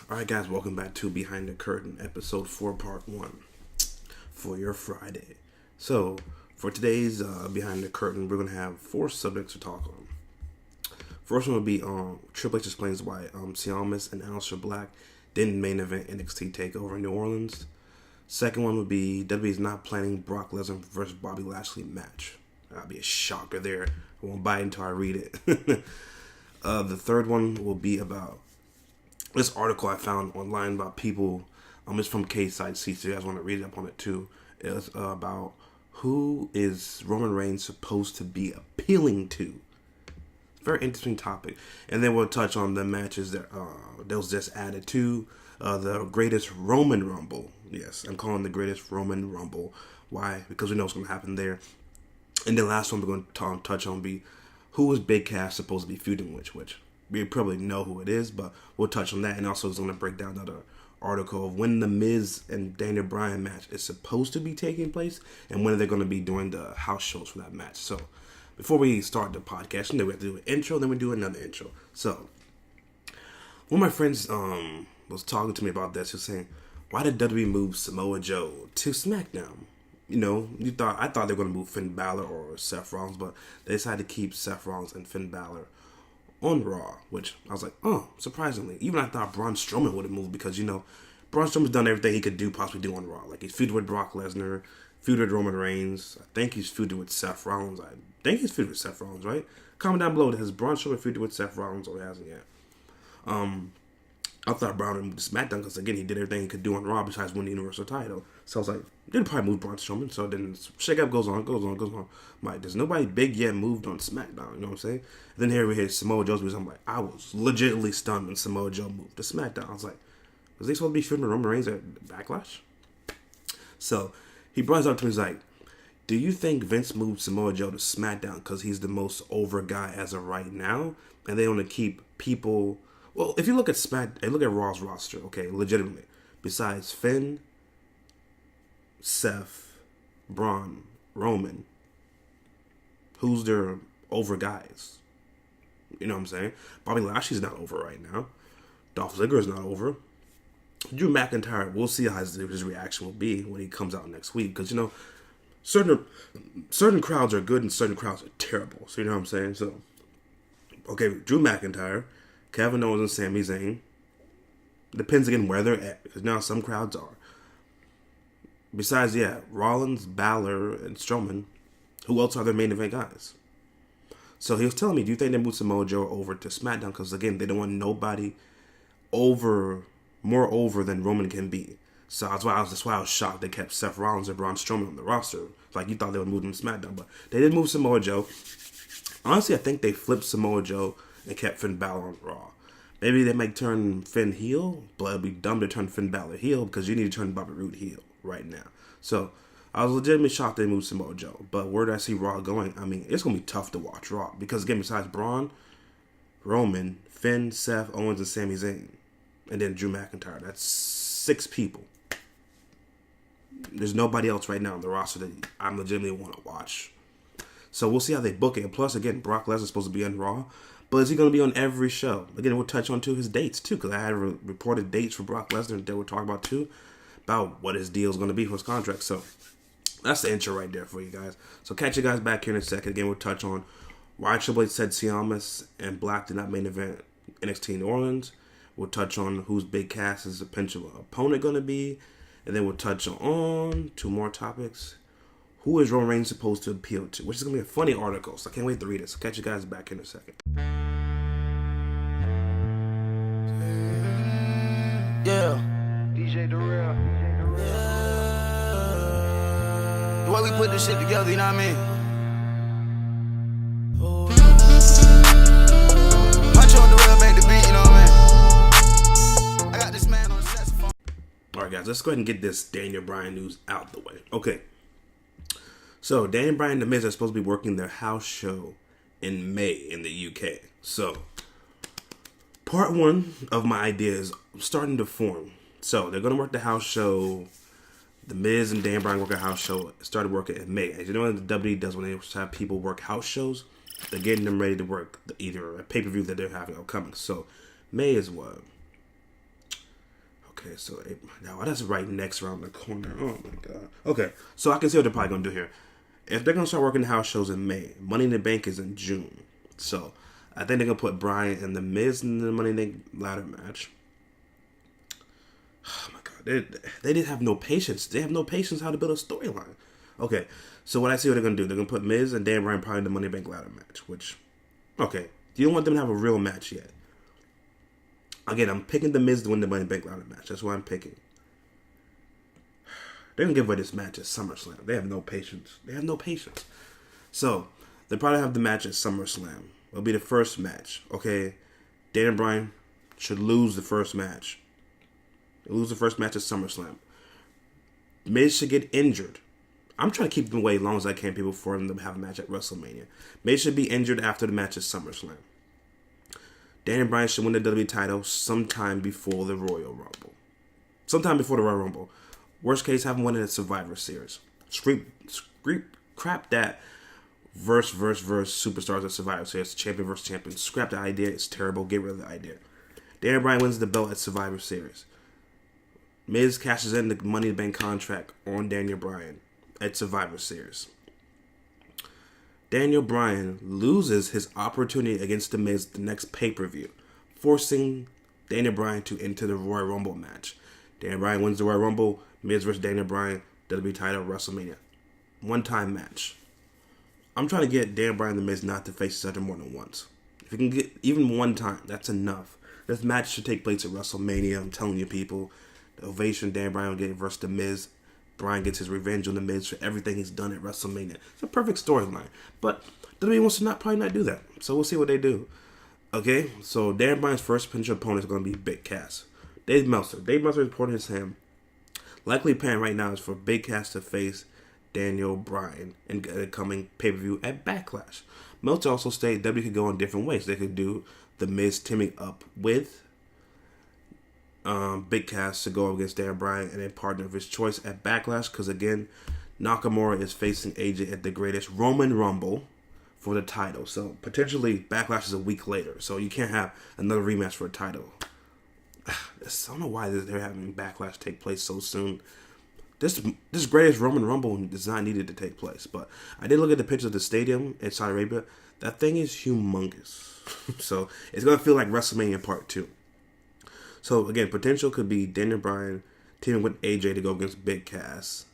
Alright guys, welcome back to Behind the Curtain, episode 4, part 1, for your Friday. So, for today's Behind the Curtain, we're going to have 4 subjects to talk on. First one will be Triple H explains why Ciamis and Aleister Black didn't main event NXT TakeOver in New Orleans. Second one would be WWE's not planning Brock Lesnar versus Bobby Lashley match. That'll be a shocker there. I won't buy it until I read it. The third one will be about this article I found online about people. It's from K-Site-C, so you guys want to read up on it too. It's about who is Roman Reigns supposed to be appealing to. Very interesting topic. And then we'll touch on the matches that was just added to the Greatest Roman Rumble. Yes, I'm calling the Greatest Roman Rumble. Why? Because we know what's going to happen there. And the last one we're going to touch on will be who is Big Cass supposed to be feuding which. We probably know who it is, but we'll touch on that. And also it's going to break down another article of when the Miz and Daniel Bryan match is supposed to be taking place and when they're going to be doing the house shows for that match. So before we start the podcast, we have to do an intro, then we do another intro. So one of my friends was talking to me about this. He was saying, why did WWE move Samoa Joe to SmackDown? You know, I thought they were going to move Finn Balor or Seth Rollins, but they decided to keep Seth Rollins and Finn Balor on Raw, which I was like, oh, surprisingly. Even I thought Braun Strowman would have moved because, Braun Strowman's done everything he could possibly do on Raw. Like, he's feuded with Brock Lesnar, feuded with Roman Reigns. I think he's feuded with Seth Rollins. Right? Comment down below, has Braun Strowman feuded with Seth Rollins or he hasn't yet? I thought Braun would move to SmackDown because, again, he did everything he could do on Raw besides win the Universal title. So I was like, they'd probably move Braun Strowman. So then shake-up goes on. I'm like, there's nobody big yet moved on SmackDown. You know what I'm saying? And then here we hear Samoa Joe's music. I'm like, I was legitimately stunned when Samoa Joe moved to SmackDown. I was like, was they supposed to be filming Roman Reigns at Backlash? So he brought it up to me. He's like, do you think Vince moved Samoa Joe to SmackDown because he's the most over guy as of right now? And they want to keep people... Well, if you look at look at Raw's roster, okay, legitimately, besides Finn, Seth, Braun, Roman, who's their over guys? You know what I'm saying? Bobby Lashley's not over right now. Dolph Ziggler's not over. Drew McIntyre, we'll see how his reaction will be when he comes out next week. Because, certain crowds are good and certain crowds are terrible. So, you know what I'm saying? So, okay, Drew McIntyre, Kevin Owens and Sami Zayn. Depends again where they're at, because now some crowds are. Besides, Rollins, Balor, and Strowman, who else are their main event guys? So he was telling me, do you think they moved Samoa Joe over to SmackDown? Because again, they don't want nobody more over than Roman can be. So that's why I was shocked they kept Seth Rollins and Braun Strowman on the roster. Like, you thought they would move them to SmackDown, but they did move Samoa Joe. Honestly, I think they flipped Samoa Joe and kept Finn Balor on Raw. Maybe they might turn Finn heel, but it'd be dumb to turn Finn Balor heel because you need to turn Bobby Roode heel right now. So I was legitimately shocked they moved Samoa Joe. But where do I see Raw going? I mean, it's going to be tough to watch Raw because, again, besides Braun, Roman, Finn, Seth, Owens, and Sami Zayn, and then Drew McIntyre, that's 6 people. There's nobody else right now on the roster that I'm legitimately want to watch. So we'll see how they book it. And plus, again, Brock Lesnar's supposed to be on Raw. But is he going to be on every show? Again, we'll touch on his dates, too, because I had reported dates for Brock Lesnar that we're talking about, too, about what his deal is going to be for his contract. So that's the intro right there for you guys. So catch you guys back here in a second. Again, we'll touch on why Triple H said Ciamis and Black did not main event NXT New Orleans. We'll touch on who's Big Cass's potential opponent going to be. And then we'll touch on 2 more topics. Who is Roman Reigns supposed to appeal to? Which is going to be a funny article, so I can't wait to read it. So catch you guys back in a second. Yeah. DJ The Real. Yeah. The way we put this shit together, you know what I mean? Huncho on the real make the beat, you know what I mean? I got this man on the saxophone. Alright guys, let's go ahead and get this Daniel Bryan news out the way. Okay. So, Daniel Bryan and The Miz are supposed to be working their house show in May in the UK. So, part 1 of my idea is starting to form. So, they're going to work the house show. The Miz and Daniel Bryan work a house show. Started working in May. As you know what the WWE does when they have people work house shows? They're getting them ready to work either a pay-per-view that they're having upcoming. So, May is what? Okay, so now that's right next around the corner. Oh my god. Okay, so I can see what they're probably gonna do here. If they're gonna start working house shows in May, Money in the Bank is in June. So I think they're gonna put Bryan and the Miz in the Money in the Bank ladder match. Oh my god, they didn't have no patience. They have no patience how to build a storyline. Okay, so what I see what they're gonna do, they're gonna put Miz and Dan Bryan probably in the Money in the Bank ladder match. Which, okay, you don't want them to have a real match yet. Again, I'm picking the Miz to win the Money in the Bank ladder match. That's what I'm picking. They're going to give away this match at SummerSlam. They have no patience. They have no patience. So, they probably have the match at SummerSlam. It'll be the first match. Okay, Dan and Bryan should lose the first match. They'll lose the first match at SummerSlam. Miz should get injured. I'm trying to keep them away as long as I can, people, for them to have a match at WrestleMania. Miz should be injured after the match at SummerSlam. Dan and Bryan should win the WWE title sometime before the Royal Rumble. Sometime before the Royal Rumble. Worst case, have them win it at Survivor Series. Crap that verse superstars at Survivor Series. Champion versus champion. Scrap the idea. It's terrible. Get rid of the idea. Dan and Bryan wins the belt at Survivor Series. Miz cashes in the Money in the Bank contract on Daniel Bryan at Survivor Series. Daniel Bryan loses his opportunity against The Miz the next pay-per-view, forcing Daniel Bryan to enter the Royal Rumble match. Daniel Bryan wins the Royal Rumble. Miz versus Daniel Bryan, WWE title, WrestleMania. One-time match. I'm trying to get Daniel Bryan and The Miz not to face each other more than once. If you can get even one time, that's enough. This match should take place at WrestleMania. I'm telling you, people. The ovation Daniel Bryan will get versus The Miz. Bryan gets his revenge on The Miz for everything he's done at WrestleMania. It's a perfect storyline. But WWE wants to probably not do that. So we'll see what they do. Okay, so Daniel Bryan's first potential opponent is going to be Big Cass. Dave Meltzer. Dave Meltzer reported his hand. Likely plan right now is for Big Cass to face Daniel Bryan in a coming pay-per-view at Backlash. Meltzer also stated WWE could go in different ways. They could do The Miz teaming up with Big Cass to go against Daniel Bryan and a partner of his choice at Backlash. Because again, Nakamura is facing AJ at the Greatest Roman Rumble for the title. So potentially Backlash is a week later. So you can't have another rematch for a title. I don't know why they're having Backlash take place so soon. This Greatest Roman Rumble is not needed to take place. But I did look at the picture of the stadium in Saudi Arabia. That thing is humongous. So it's going to feel like WrestleMania Part 2. So again, potential could be Daniel Bryan teaming with AJ to go against Big Cass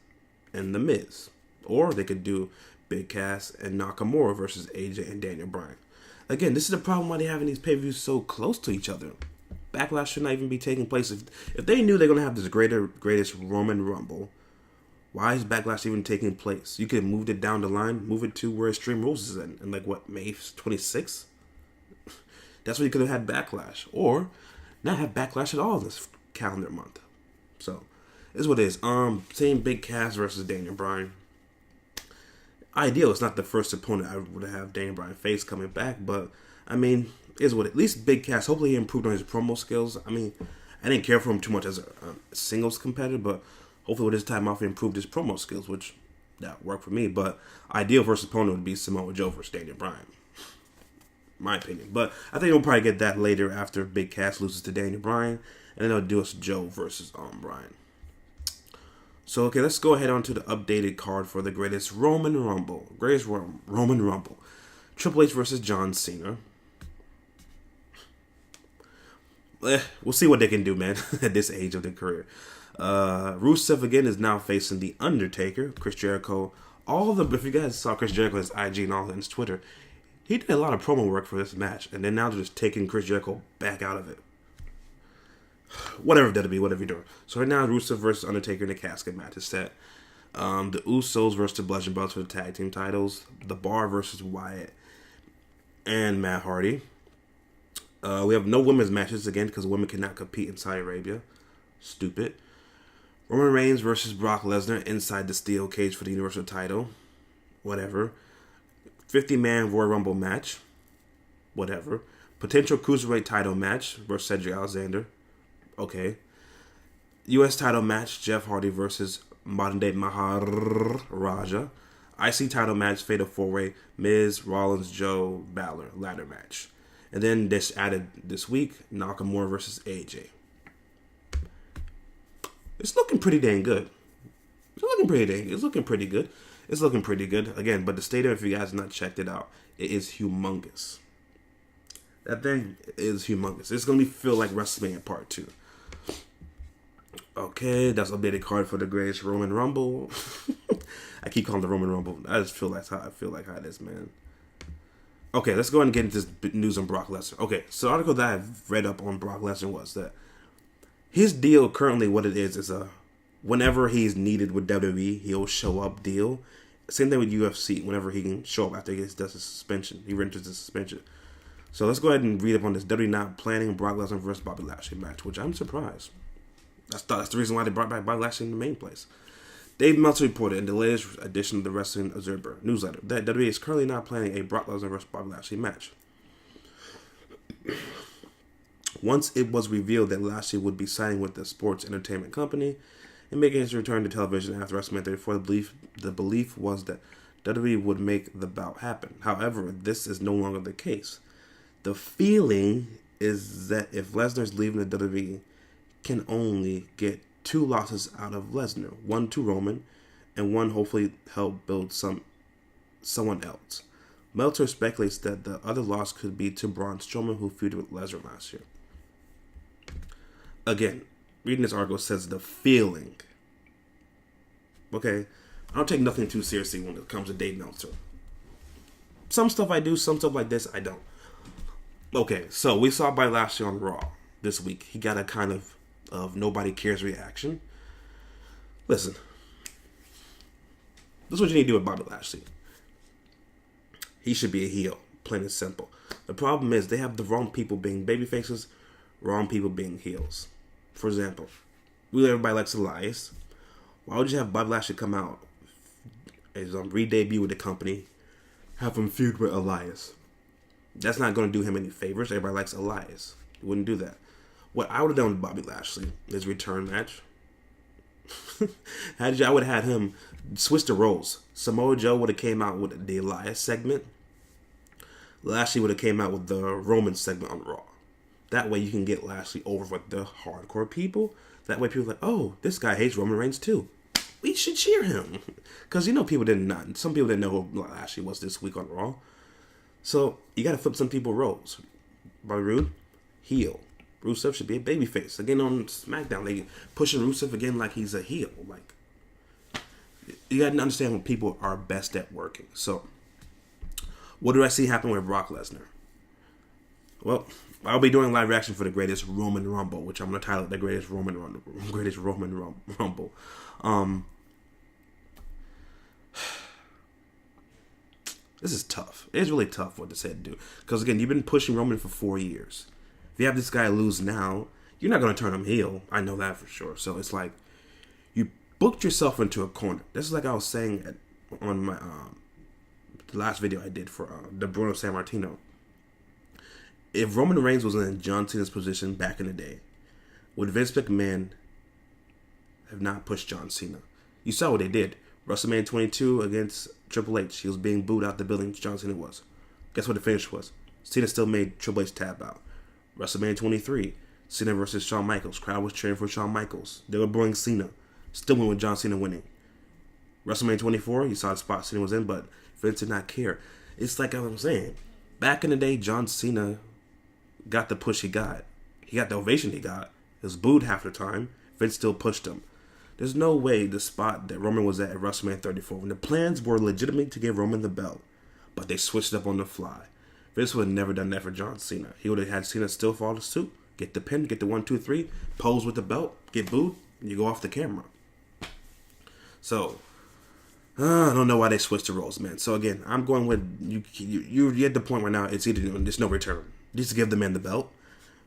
and The Miz. Or they could do Big Cass and Nakamura versus AJ and Daniel Bryan. Again, this is the problem why they're having these pay-per-views so close to each other. Backlash should not even be taking place. If they knew they're going to have this Greatest Roman Rumble, why is Backlash even taking place? You could have moved it down the line, move it to where Extreme Rules is in like, what, May 26th? That's when you could have had Backlash. Or not have Backlash at all this calendar month. So, this is what it is. Same Big Cass versus Daniel Bryan. Ideal, it's not the first opponent I would have Daniel Bryan face coming back, but, I mean, is what at least Big Cass, hopefully he improved on his promo skills. I mean, I didn't care for him too much as a singles competitor, but hopefully with his time off he improved his promo skills, which that worked for me. But ideal versus opponent would be Samoa Joe versus Daniel Bryan, my opinion. But I think we'll probably get that later after Big Cass loses to Daniel Bryan, and then they'll do us Joe versus Bryan. So okay, let's go ahead on to the updated card for the Greatest Roman Rumble. Roman Rumble. Triple H versus John Cena. We'll see what they can do, man, at this age of their career. Rusev, again, is now facing The Undertaker, Chris Jericho. If you guys saw Chris Jericho's IG and all that on his Twitter, he did a lot of promo work for this match, and then now they're just taking Chris Jericho back out of it. Whatever that'll be, whatever you're doing. So right now, Rusev versus Undertaker in the casket match is set. The Usos versus the Bludgeon Brothers for the tag team titles. The Bar versus Wyatt and Matt Hardy. We have no women's matches again because women cannot compete in Saudi Arabia. Stupid. Roman Reigns versus Brock Lesnar inside the steel cage for the Universal title. Whatever. 50-man Royal Rumble match. Whatever. Potential Cruiserweight title match versus Cedric Alexander. Okay. U.S. title match, Jeff Hardy versus modern day Maharaja. IC title match, Fatal 4-Way, Miz, Rollins, Joe, Balor, ladder match. And then this added this week, Nakamura versus AJ. It's looking pretty dang good. It's looking pretty good. It's looking pretty good. Again, but the stadium, if you guys have not checked it out, it is humongous. That thing is humongous. It's going to feel like WrestleMania Part 2. Okay, that's a updated card for the greatest Roman Rumble. I keep calling it the Roman Rumble. I just feel like how it is, man. Okay, let's go ahead and get into this news on Brock Lesnar. Okay, so the article that I've read up on Brock Lesnar was that his deal currently, what it is a whenever he's needed with WWE, he'll show up deal. Same thing with UFC. Whenever he can show up after he does his suspension, he enters the suspension. So let's go ahead and read up on this. WWE not planning Brock Lesnar versus Bobby Lashley match, which I'm surprised. That's the reason why they brought back Bobby Lashley in the main place. Dave Meltzer reported in the latest edition of the Wrestling Observer newsletter that WWE is currently not planning a Brock Lesnar versus Bobby Lashley match. Once it was revealed that Lashley would be signing with the sports entertainment company and making his return to television after WrestleMania 34, the belief was that WWE would make the bout happen. However, this is no longer the case. The feeling is that if Lesnar is leaving the WWE, can only get 2 losses out of Lesnar, 1 to Roman, and 1 hopefully help build someone else. Meltzer speculates that the other loss could be to Braun Strowman, who feuded with Lesnar last year. Again, reading this article says the feeling. Okay, I don't take nothing too seriously when it comes to Dave Meltzer. Some stuff I do, some stuff like this I don't. Okay, so we saw Bobby Lashley on Raw this week. He got a kind of nobody cares reaction. Listen, this is what you need to do with Bobby Lashley. He should be a heel, plain and simple. The problem is they have the wrong people being baby faces, wrong people being heels. For example, everybody likes Elias. Why would you have Bobby Lashley come out as re-debut with the company, have him feud with Elias? That's not going to do him any favors. Everybody likes Elias. You wouldn't do that. What I would have done with Bobby Lashley, his return match, I would have had him switch the roles. Samoa Joe would have came out with the Elias segment. Lashley would have came out with the Roman segment on Raw. That way you can get Lashley over with the hardcore people. That way people are like, oh, this guy hates Roman Reigns too. We should cheer him. Because some people didn't know who Lashley was this week on Raw. So you got to flip some people roles. Bobby Roode, heel. Rusev should be a babyface. Again, on SmackDown, they pushing Rusev again like he's a heel. Like, you got to understand when people are best at working. So, what do I see happen with Brock Lesnar? Well, I'll be doing live reaction for the greatest Roman Rumble, which I'm going to title it the greatest Roman Rumble. This is tough. It's really tough what to say to do. Because, again, you've been pushing Roman for 4 years. If you have this guy lose now, you're not going to turn him heel. I know that for sure. So it's like you booked yourself into a corner. This is like I was saying on my the last video I did for the Bruno Sammartino. If Roman Reigns was in John Cena's position back in the day, would Vince McMahon have not pushed John Cena? You saw what they did. WrestleMania 22 against Triple H. He was being booed out the building. John Cena was. Guess what the finish was? Cena still made Triple H tap out. WrestleMania 23, Cena versus Shawn Michaels. Crowd was cheering for Shawn Michaels. They were booing Cena. Still went with John Cena winning. WrestleMania 24, you saw the spot Cena was in, but Vince did not care. It's like I'm saying. Back in the day, John Cena got the push he got. He got the ovation he got. He was booed half the time. Vince still pushed him. There's no way the spot that Roman was at WrestleMania 34, when the plans were legitimate to give Roman the belt, but they switched up on the fly. Vince would have never done that for John Cena. He would have had Cena still follow suit, get the pin, get the 1, 2, 3, pose with the belt, get booed, and you go off the camera. So, I don't know why they switched the roles, man. So again, I'm going with you're at the point right now. It's either there's no return. Just give the man the belt.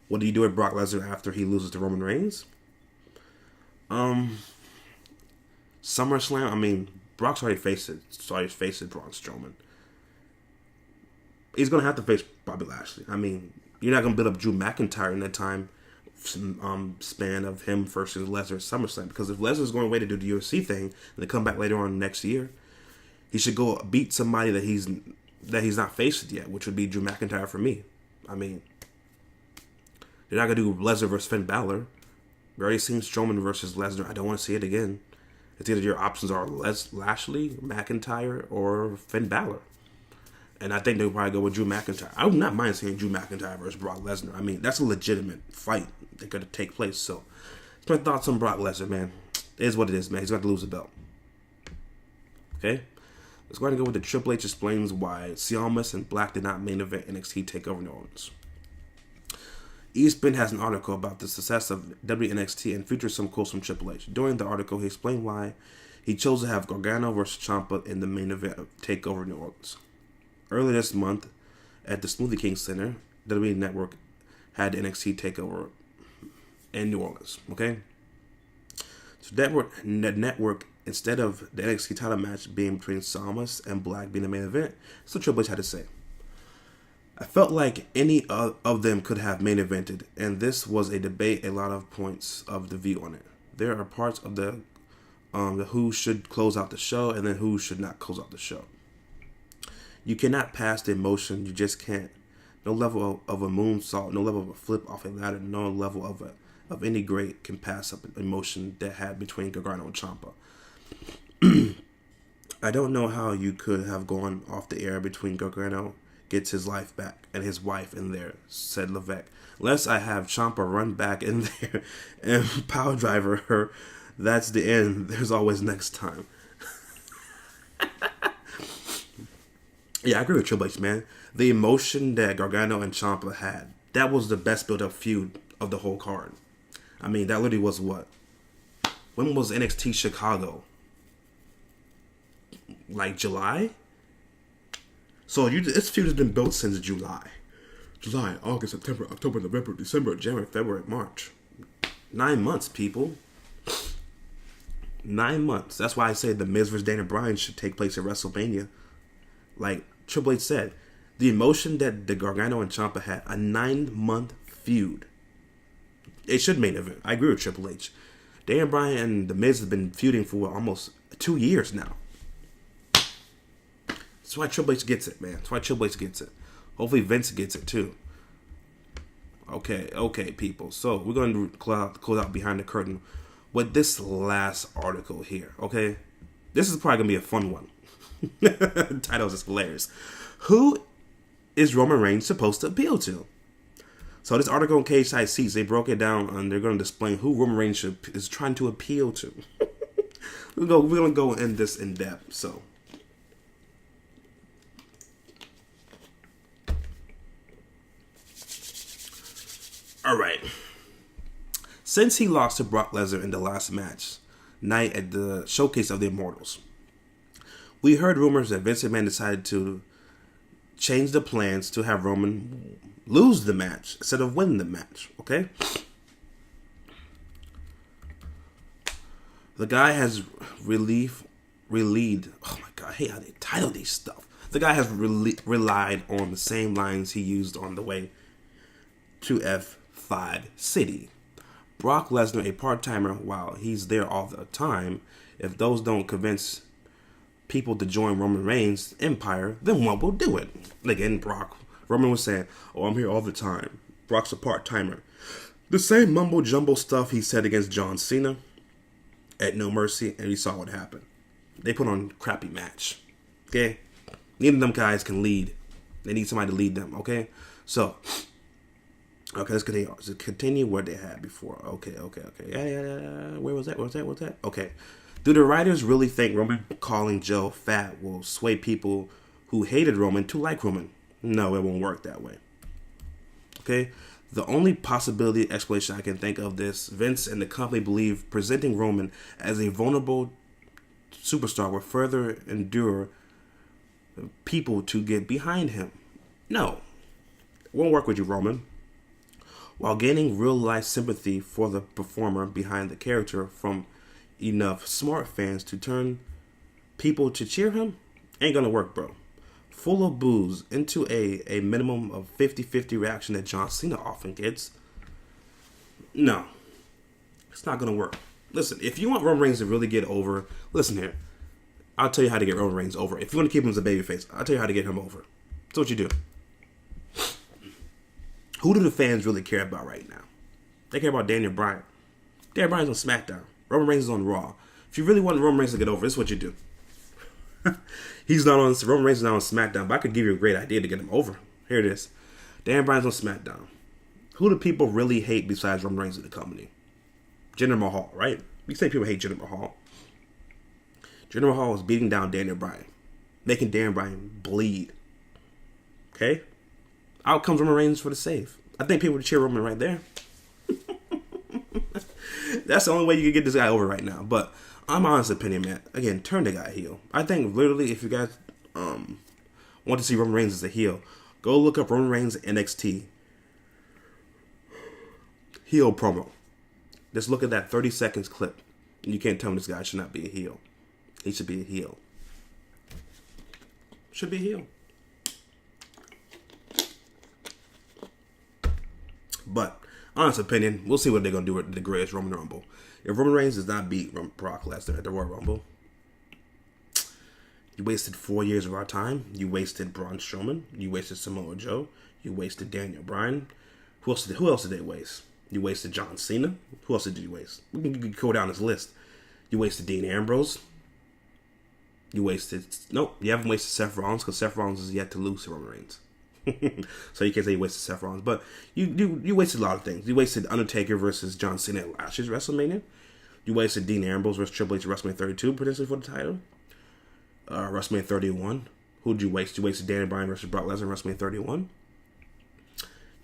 What do you do with Brock Lesnar after he loses to Roman Reigns? SummerSlam. I mean, Brock's already faced it. Braun Strowman. He's going to have to face Bobby Lashley. I mean, you're not going to build up Drew McIntyre in that time span of him versus Lesnar at SummerSlam. Because if Lesnar's going away to do the UFC thing and to come back later on next year, he should go beat somebody that he's not faced yet, which would be Drew McIntyre for me. I mean, they're not going to do Lesnar versus Finn Balor. We already seen Strowman versus Lesnar. I don't want to see it again. It's either your options are Lashley, McIntyre, or Finn Balor. And I think they'll probably go with Drew McIntyre. I would not mind seeing Drew McIntyre versus Brock Lesnar. I mean, that's a legitimate fight that could take place. So, that's my thoughts on Brock Lesnar, man. It is what it is, man. He's got to lose the belt. Okay? Let's go ahead and go with the Triple H explains why Ciamis and Black did not main event NXT TakeOver New Orleans. ESPN has an article about the success of WNXT and features some quotes from Triple H. During the article, he explained why he chose to have Gargano versus Ciampa in the main event of TakeOver New Orleans. Earlier this month, at the Smoothie King Center, WWE Network had NXT TakeOver in New Orleans. Okay, so the network, instead of the NXT title match being between Ciamis and Black being the main event, that's what Triple H had to say. I felt like any of them could have main evented, and this was a debate, a lot of points of the view on it. There are parts of the who should close out the show and then who should not close out the show. You cannot pass the emotion, you just can't. No level of a moonsault, no level of a flip off a ladder, no level of any great can pass up emotion that had between Gargano and Ciampa. I don't know how you could have gone off the air between Gargano gets his life back and his wife in there, said Levesque. Unless I have Ciampa run back in there and power driver her, that's the end. There's always next time. Yeah, I agree with Triple H, man. The emotion that Gargano and Ciampa had, that was the best build-up feud of the whole card. I mean, that literally was what? When was NXT Chicago? Like July? So this feud has been built since July. July, August, September, October, November, December, January, February, March. 9 months, people. 9 months. That's why I say the Miz versus Daniel Bryan should take place at WrestleMania. Like Triple H said, the emotion that the Gargano and Ciampa had, a 9-month feud. It should main event. I agree with Triple H. Daniel Bryan and the Miz have been feuding for almost 2 years now. That's why Triple H gets it, man. That's why Triple H gets it. Hopefully Vince gets it too. Okay, people. So we're going to close out behind the curtain with this last article here. Okay, this is probably gonna be a fun one. The title is just hilarious. Who is Roman Reigns supposed to appeal to? So this article on Cage Side Seats, they broke it down and they're going to display who Roman Reigns is trying to appeal to. We're gonna go in this in depth. So. Alright. Since he lost to Brock Lesnar in the last match night at the Showcase of the Immortals, we heard rumors that Vince McMahon decided to change the plans to have Roman lose the match instead of win the match. Okay? The guy has relied. Oh my god, I hate how they title these stuff. The guy has relied on the same lines he used on the way to F5 City. Brock Lesnar, a part-timer, while he's there all the time, if those don't convince people to join Roman Reigns' empire, then what will do it? Again, Roman was saying, oh, I'm here all the time. Brock's a part-timer. The same mumbo-jumbo stuff he said against John Cena at No Mercy, and we saw what happened. They put on a crappy match. Okay? Neither of them guys can lead. They need somebody to lead them, okay? So, okay, let's continue. Let's continue what they had before. Okay. Yeah. Where was that? Okay. Do the writers really think Roman calling Joe fat will sway people who hated Roman to like Roman? No, it won't work that way. Okay? The only possibility explanation I can think of this, Vince and the company believe presenting Roman as a vulnerable superstar will further endure people to get behind him. No. It won't work with you, Roman. While gaining real-life sympathy for the performer behind the character from enough smart fans to turn people to cheer him, ain't gonna work, bro. Full of booze into a minimum of 50-50 reaction that John Cena often gets. No. It's not gonna work. Listen, if you want Roman Reigns to really get over, listen here. I'll tell you how to get Roman Reigns over. If you want to keep him as a babyface, I'll tell you how to get him over. That's what you do. Who do the fans really care about right now? They care about Daniel Bryan. Daniel Bryan's on SmackDown. Roman Reigns is on Raw. If you really want Roman Reigns to get over, this is what you do. Roman Reigns is not on SmackDown, but I could give you a great idea to get him over. Here it is. Daniel Bryan's on SmackDown. Who do people really hate besides Roman Reigns in the company? Jinder Mahal, right? We say people hate Jinder Mahal. Jinder Mahal is beating down Daniel Bryan, making Daniel Bryan bleed. Okay? Out comes Roman Reigns for the save. I think people would cheer Roman right there. That's the only way you can get this guy over right now. But I'm honest opinion, man. Again, turn the guy heel. I think literally if you guys want to see Roman Reigns as a heel, go look up Roman Reigns NXT heel promo. Just look at that 30 seconds clip. And you can't tell me this guy should not be a heel. He should be a heel. Should be a heel. But, honest opinion, we'll see what they're going to do with the greatest Roman Rumble. If Roman Reigns does not beat Brock Lesnar at the Royal Rumble, you wasted 4 years of our time. You wasted Braun Strowman. You wasted Samoa Joe. You wasted Daniel Bryan. Who else did they waste? You wasted John Cena. Who else did you waste? We can go down this list. You wasted Dean Ambrose. You haven't wasted Seth Rollins because Seth Rollins is yet to lose to Roman Reigns. So you can't say you wasted Seth Rollins. But you wasted a lot of things. You wasted Undertaker versus John Cena at last year's WrestleMania. You wasted Dean Ambrose versus Triple H at WrestleMania 32 potentially for the title. WrestleMania 31. Who'd you waste? You wasted Daniel Bryan versus Brock Lesnar at WrestleMania 31.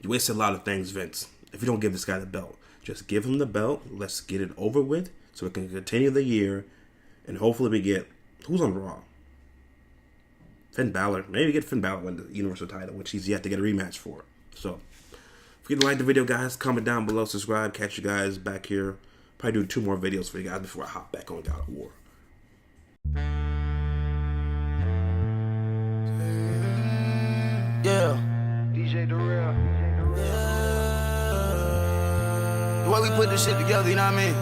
You wasted a lot of things, Vince. If you don't give this guy the belt, just give him the belt. Let's get it over with so we can continue the year. And hopefully we get... Who's on Raw? Finn Balor. Maybe get Finn Balor win the Universal title, which he's yet to get a rematch for. So, if you like the video, guys, comment down below, subscribe. Catch you guys back here. Probably do 2 more videos for you guys before I hop back on God of War. Yeah. DJ the real. The way we put this shit together, you know what I mean?